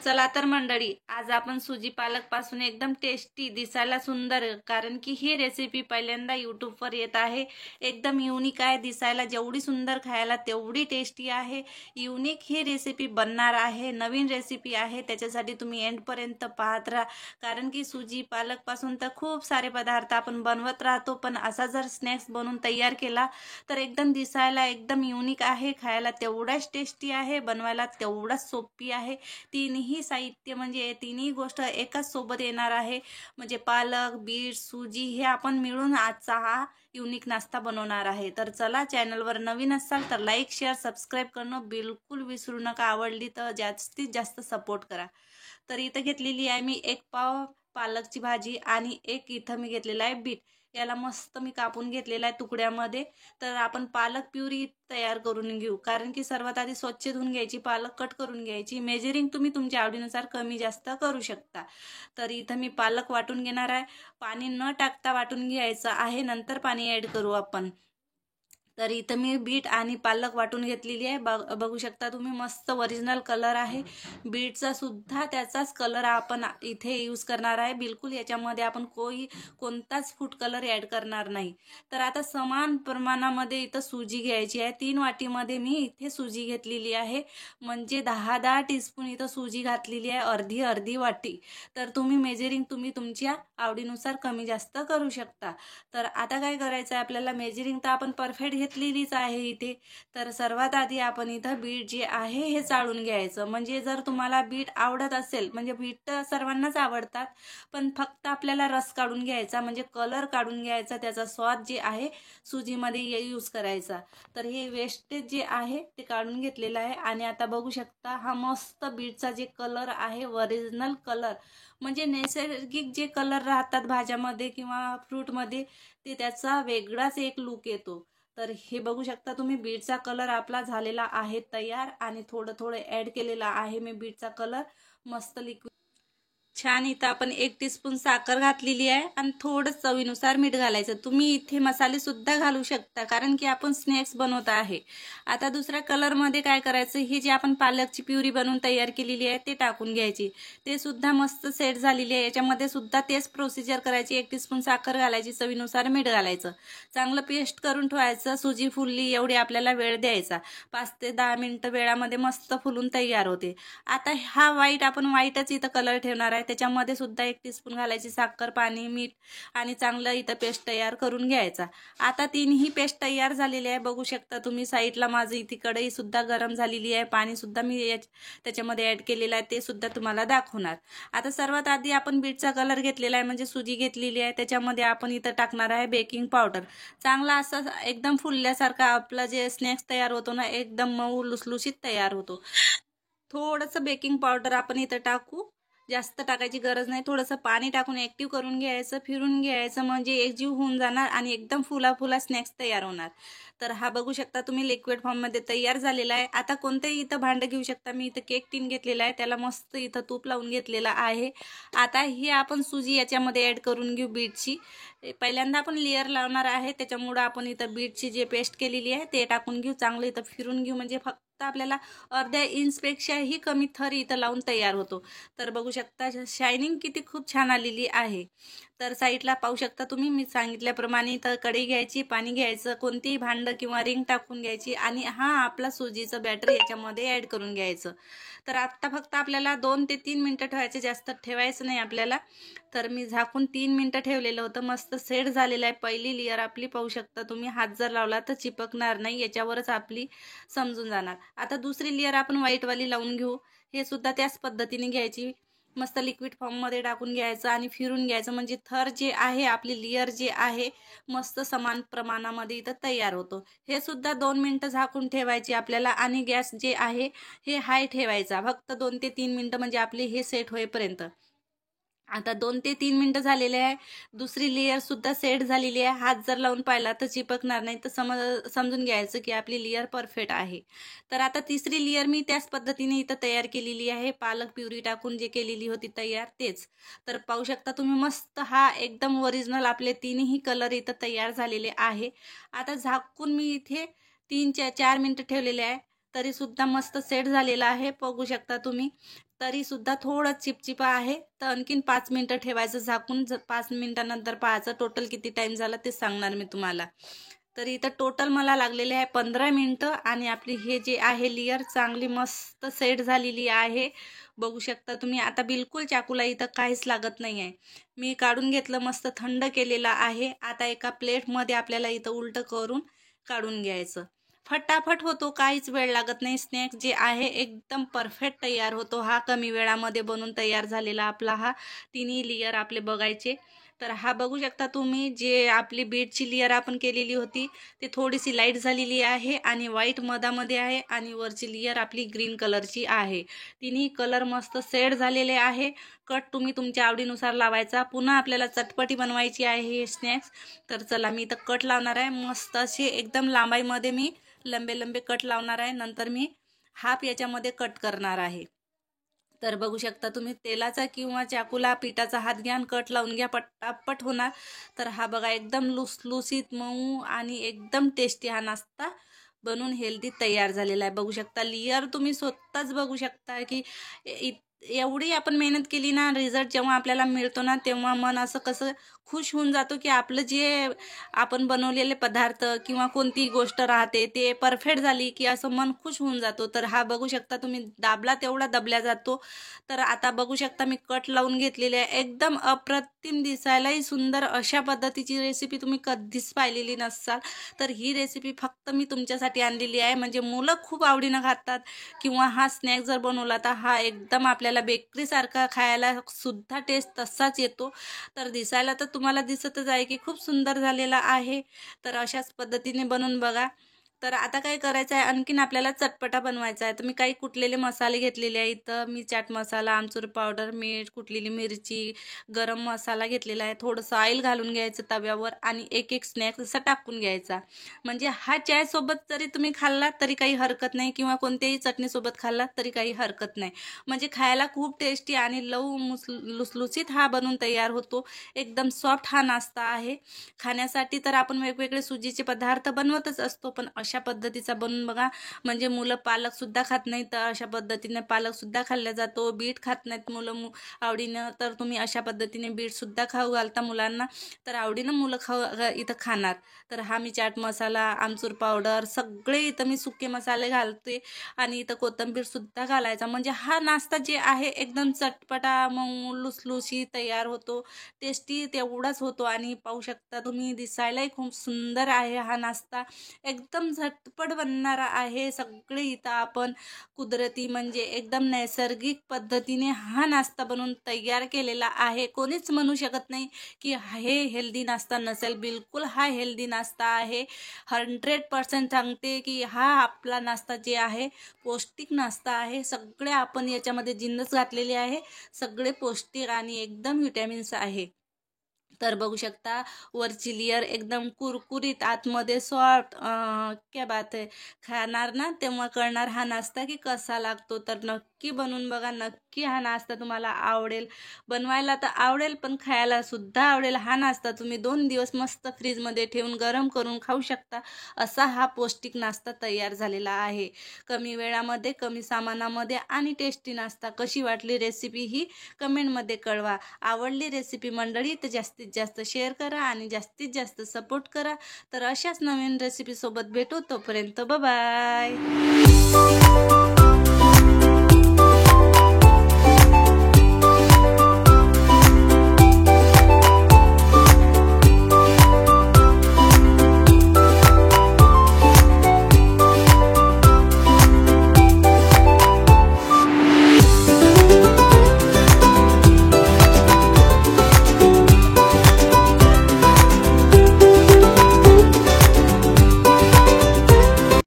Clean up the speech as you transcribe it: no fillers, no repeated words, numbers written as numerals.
चला तर मंडळी, आज आपण सुजी पालक पासून एकदम टेस्टी दिसायला सुंदर, कारण की ही रेसिपी पहिल्यांदा यूट्यूबवर येत आहे। एकदम युनिक आहे, दिसायला जेवढी सुंदर खायला तेवढी टेस्टी आहे। युनिक ही रेसिपी बनणार आहे, नवीन रेसिपी आहे, त्याच्यासाठी तुम्ही एंड पर्यंत पाहत राहा। कारण की सुजी पालक पासून तर खूप सारे पदार्थ आपण बनवत राहतो, पण असा जर स्नॅक्स बनवून तयार केला तर एकदम दिसायला एकदम युनिक आहे, खायला तेवढाच टेस्टी आहे, बनवायला तेवढाच सोपी आहे। तीनही साहित्य म्हणजे तिन्ही गोष्ट एकाच सोबत येणार आहे, म्हणजे पालक, बीट, सुजी हे आपण मिळून आजचा हा युनिक नाश्ता बनवणार आहे। तर चला, चॅनलवर नवीन असाल तर लाईक, शेअर, सबस्क्राईब करणं बिलकुल विसरू नका। आवडली तर जास्तीत जास्त सपोर्ट करा। तर इथं घेतलेली आहे मी 1 पाव पालकची भाजी आणि एक इथं मी घेतलेला आहे बीट। याला मस्त मी कापून घेतलेला आहे तुकड्यामध्ये। तर आपण पालक प्युरी तयार करून घेऊ, कारण की सर्वात आधी स्वच्छ धुवून घ्यायची, पालक कट करून घ्यायची। मेजरिंग तुम्ही तुमच्या आवडीनुसार कमी जास्त करू शकता। तर इथं मी पालक वाटून घेणार आहे, पाणी न टाकता वाटून घ्यायचं आहे, नंतर पाणी ऍड करू आपण। तर इथं मी बीट आणि पालक वाटून घेतलेली आहे, बघू शकता तुम्ही, मस्त ओरिजिनल कलर आहे बीटचा सुद्धा, त्याचाच कलर आपण इथे यूज करणार आहे। बिलकुल याच्यामध्ये आपण कोणताच फूड कलर ऍड करणार नाही। तर आता समान प्रमाणामध्ये इथं सुजी घ्यायची आहे, 3 वाटीमध्ये मी इथे सुजी घेतलेली आहे, म्हणजे 10 टीस्पून इथं सुजी घातलेली आहे, अर्धी अर्धी वाटी। तर तुम्ही मेजरिंग तुम्ही तुमच्या आवडीनुसार कमी जास्त करू शकता। तर आता काय करायचं आहे आपल्याला, मेजरिंग तर आपण परफेक्ट घेतलेलीच आहे इथे। तर सर्वात आधी आपण इथं बीट जे आहे हे चाळून घ्यायचं, म्हणजे जर तुम्हाला बीट आवडत असेल, म्हणजे बीट तर सर्वांनाच आवडतात, पण फक्त आपल्याला रस काढून घ्यायचा, म्हणजे कलर काढून घ्यायचा, त्याचा स्वाद जे आहे सुजीमध्ये यूज करायचा। तर हे वेस्टेज जे आहे ते काढून घेतलेलं आहे। आणि आता बघू शकता हा मस्त बीटचा जे कलर आहे, ओरिजिनल कलर, म्हणजे नैसर्गिक जे कलर राहतात भाज्यामध्ये किंवा फ्रूटमध्ये, ते त्याचा वेगळाच एक लुक येतो। तर हे बघू शकता तुम्ही, बीटचा कलर आपला झालेला आहे तयार, आणि थोडं थोडं ऍड केलेला आहे मी बीटचा कलर, मस्त लिक्विड छान। इथं आपण 1 टीस्पून साखर घातलेली आहे आणि थोडं चवीनुसार मीठ घालायचं। तुम्ही इथे मसाले सुद्धा घालू शकता, कारण की आपण स्नॅक्स बनवत आहे। आता दुसऱ्या कलरमध्ये काय करायचं, हे जे आपण पालकची प्युरी बनवून तयार केलेली आहे ते टाकून घ्यायची, ते सुद्धा मस्त सेट झालेली आहे। याच्यामध्ये सुद्धा तेच प्रोसिजर करायची, 1 टीस्पून साखर घालायची, चवीनुसार मीठ घालायचं, चांगलं पेस्ट करून ठेवायचं। सुजी फुलली एवढी आपल्याला वेळ द्यायचा, 5 ते 10 मिनिटं वेळामध्ये मस्त फुलून तयार होते। आता हा आपण व्हाईटच इथं कलर ठेवणार आहे, त्याच्यामध्ये सुद्धा 1 टीस्पून घालायची साखर, पाणी, मीठ, आणि चांगलं इथं पेस्ट तयार करून घ्यायचा। आता तीनही पेस्ट तयार झालेली आहे, बघू शकता तुम्ही साईडला माझी इथे कढई सुद्धा गरम झालेली आहे, पाणी सुद्धा मी त्याच्यामध्ये ऍड केलेलं आहे, ते सुद्धा तुम्हाला दाखवणार। आता सर्वात आधी आपण बीटचा कलर घेतलेला आहे, म्हणजे सुजी घेतलेली आहे, त्याच्यामध्ये आपण इथं टाकणार आहे बेकिंग पावडर। चांगला असं एकदम फुलल्यासारखा आपला जे स्नॅक्स तयार होतो ना, एकदम मऊ लुसलुशीत तयार होतो। थोडंसं बेकिंग पावडर आपण इथं टाकू, जास्त टाकायची गरज नाही। थोडंसं पाणी टाकून ऍक्टिव्ह करून घ्यायचं, फिरून घ्यायचं, म्हणजे एकजीव होऊन जाणार आणि एकदम फुला स्नॅक्स तयार होणार। तर हा बघू शकता तुम्ही लिक्विड फॉर्ममध्ये तयार झालेला आहे। आता कोणतेही इथं भांडं घेऊ शकता, मी इथं केक टीन घेतलेला आहे, त्याला मस्त इथं तूप लावून घेतलेला आहे। आता ही आपण सुजी याच्यामध्ये ऍड करून घेऊ बीटची। पहिल्यांदा आपण लेअर लावणार आहे, त्याच्यामुळे आपण इथं बीटची जे पेस्ट केलेली आहे ते टाकून घेऊ, चांगलं इथं फिरून घेऊ, म्हणजे फक्त आपल्याला अर्ध्या इंचपेक्षाही कमी थर इथं लावून तयार होतो। तर बघू शकता शायनिंग किती खूप छान आलेली आहे। तर साईडला पाहू शकता तुम्ही, मी सांगितल्याप्रमाणे इथं कढई घ्यायची, पाणी घ्यायचं, कोणतेही भांडं किंवा रिंग टाकून घ्यायची, आणि हा आपला सुजीचं बॅटर याच्यामध्ये ऍड करून घ्यायचं। तर आता फक्त आपल्याला 2 ते 3 मिनिटं ठेवायचे, जास्त ठेवायचं नाही आपल्याला। तर मी झाकून 3 मिनिटं ठेवलेलं होतं, मस्त सेट झालेलं आहे। पहिली लेअर आपली पाहू शकता तुम्ही, हात जर लावला तर चिपकणार नाही, याच्यावरच आपली समजून जाणार। आता दुसरी लेअर आपण व्हाईटवाली लावून घेऊ, हे सुद्धा त्याच पद्धतीने घ्यायची, मस्त लिक्विड फॉर्ममध्ये टाकून घ्यायचं आणि फिरून घ्यायचं, म्हणजे थर जे आहे, आपली लेअर जे आहे, मस्त समान प्रमाणामध्ये इथं तयार होतो। हे सुद्धा 2 मिनिटं झाकून ठेवायची आपल्याला, आणि गॅस जे आहे हे हाय ठेवायचा, फक्त 2 ते 3 मिनिटं, म्हणजे आपले हे सेट होईपर्यंत। आता 2 ते 3 मिनिटं झालेले आहे, दुसरी लेअर सुद्धा सेट झालेली आहे। हात जर लावून पाहिला तर चिपकणार नाही, तर समजून घ्यायचं की आपली लेअर परफेक्ट आहे। तर आता तिसरी लेअर मी त्याच पद्धतीने इथं तयार केलेली आहे, पालक प्युरी टाकून जे केलेली होती तयार तेच। तर पाहू शकता तुम्ही, मस्त हा एकदम ओरिजिनल आपले तीनही कलर इथं तयार झालेले आहे। आता झाकून मी इथे 3 ते 4 मिनिटं ठेवलेले आहे। तरी सुद्धा मस्त सेट झालेला आहे, बघू शकता तुम्ही. तरी सुद्धा थोडं चिपचिपा आहे, तर आणखीन 5 मिनिटं ठेवायचं झाकून. 5 मिनिटानंतर पाहायचं टोटल किती टाइम झाला ते सांगणार मी तुम्हाला. तर इथं टोटल मला लागलेले आहे 15 मिनिटं आणि आपली हे जे आहे लेयर चांगली मस्त सेट झालेली आहे, बघू शकता तुम्ही. आता बिलकुल चाकूला इथं काहीच लागत नाही आहे. मी काढून घेतलं, मस्त थंड केलेला आहे. आता एका प्लेटमध्ये आपल्याला इथं उलटं करून काढून घ्यायचं. फटाफट होतो, काहीच वेळ लागत नाही. स्नॅक जे आहे एकदम परफेक्ट तयार होतो. हा कमी वेळामध्ये बनून तयार झालेला आपला हा तिन्ही लेयर आपले बघायचे. तर हा बघू शकता तुम्ही, जे आपली बीटची लेयर आपण केलेली होती ती थोडीशी लाईट झालेली आहे आणि व्हाईट मधामध्ये आहे आणि वरची लेयर आपली ग्रीन कलरची आहे. तिन्ही कलर मस्त सेट झालेले आहे. कट तुम्ही तुमच्या आवडीनुसार लावायचा. पुन्हा आपल्याला चटपटी बनवायची आहे हे स्नॅक्स. तर चला मी इथं कट लावणार आहे. मस्त असे एकदम लांबाईमध्ये मी लंबे लंबे कट लावणार आहे. नंतर मी हाफ याच्यामध्ये कट करणार आहे. तर बघू शकता तुम्ही, तेलाचा किंवा चाकूला पिठाचा हात घ्या आणि कट लावून घ्या, पटापट होणार. तर हा बघा एकदम लुसलुसीत मऊ आणि एकदम टेस्टी हा नाश्ता बनून हेल्दी तयार झालेला आहे. बघू शकता लेयर तुम्ही स्वतःच बघू शकता की एवढी आपण मेहनत केली ना, रिझल्ट जेव्हा आपल्याला मिळतो ना, तेव्हा मन असं कसं खुश होऊन जातो की आपलं जे आपण बनवलेले पदार्थ किंवा कोणती गोष्ट राहते ते परफेक्ट झाली की असं मन खुश होऊन जातो. तर हा बघू शकता तुम्ही, दाबला तेवढा दबल्या जातो. तर आता बघू शकता मी कट लावून घेतलेली आहे. एकदम अप्रतिम, दिसायलाही सुंदर अशा पद्धतीची रेसिपी तुम्ही कधीच पाहिलेली नसाल. तर ही रेसिपी फक्त मी तुमच्यासाठी आणलेली आहे. म्हणजे मुलं खूप आवडीनं खातात किंवा हा स्नॅक जर बनवला तर हा एकदम आपल्याला बेकरीसारखा खायला सुद्धा टेस्ट तसाच येतो. तर दिसायला तर तुम्हाला दिसतच आहे की खूप सुंदर झालेला आहे. तर अशाच पद्धतीने बनवून बघा. तर आता काय करायचं आहे, आणखीन आपल्याला चटपटा बनवायचा आहे. तर मी काही कुटलेले मसाले घेतलेले आहे. इथं मी चाट मसाला, आमचूर पावडर, मीठ, कुटलेली मिरची, गरम मसाला घेतलेला आहे. थोडंसं ऑइल घालून घ्यायचं तव्यावर आणि एक एक स्नॅक्स असा टाकून घ्यायचा. म्हणजे हा चायसोबत जरी तुम्ही खाल्ला तरी काही हरकत नाही किंवा कोणत्याही चटणीसोबत खाल्ला तरी काही हरकत नाही. म्हणजे खायला खूप टेस्टी आणि लुसलुसीत हा बनून तयार होतो. एकदम सॉफ्ट हा नाश्ता आहे. खाण्यासाठी तर आपण वेगवेगळे सुजीचे पदार्थ बनवतच असतो, पण अशा पद्धतीचा बनवून बघा. म्हणजे मुलं पालकसुद्धा खात नाहीत, तर अशा पद्धतीने पालकसुद्धा खाल्ला जातो. बीट खात नाहीत मुलं आवडीनं, तर तुम्ही अशा पद्धतीने बीटसुद्धा खाऊ घालता मुलांना, तर आवडीनं मुलं इथं खाणार. तर हा मी चाट मसाला, आमचूर पावडर सगळे इथं मी सुके मसाले घालते आणि इथं कोथिंबीरसुद्धा घालायचा. म्हणजे हा नाश्ता जे आहे एकदम चटपटा मऊ लुसलुशी तयार होतो. टेस्टी तेवढाच होतो आणि पाहू शकता तुम्ही, दिसायलाही खूप सुंदर आहे हा नाश्ता. एकदम झटपट बनणारा आहे. सगळे इथं आपण कुदरती म्हणजे एकदम नैसर्गिक पद्धतीने हा नाश्ता बनवून तयार केलेला आहे. कोणीच म्हणू शकत नाही की हे हेल्दी नाश्ता नसेल. बिलकुल हा हेल्दी नाश्ता आहे. 100% सांगते की हा आपला नाश्ता जे आहे पौष्टिक नाश्ता आहे. सगळे आपण याच्यामध्ये जिन्नस घातलेले आहे, सगळे पौष्टिक आणि एकदम व्हिटॅमिन्स आहे. तर बघू शकता वरची लेयर एकदम कुरकुरीत, आतमध्ये सॉफ्ट. क्या बात आहे. खाणार ना तेव्हा कळणार हा नाश्ता की कसा लागतो. तर नक्की बनवून बघा. नक्की हा नाश्ता तुम्हाला आवडेल. बनवायला तर आवडेल पण खायला सुद्धा आवडेल. हा नाश्ता तुम्ही 2 दिवस मस्त फ्रीजमध्ये ठेवून गरम करून खाऊ शकता. असा हा पौष्टिक नाश्ता तयार झालेला आहे. कमी वेळामध्ये, कमी सामानामध्ये आणि टेस्टी नाश्ता. कशी वाटली रेसिपी ही कमेंटमध्ये कळवा. आवडली रेसिपी मंडळी तर जास्तीत जास्त शेअर करा आणि जास्तीत जास्त सपोर्ट करा. तर अशाच नवीन रेसिपी सोबत भेटू. तोपर्यंत बाय.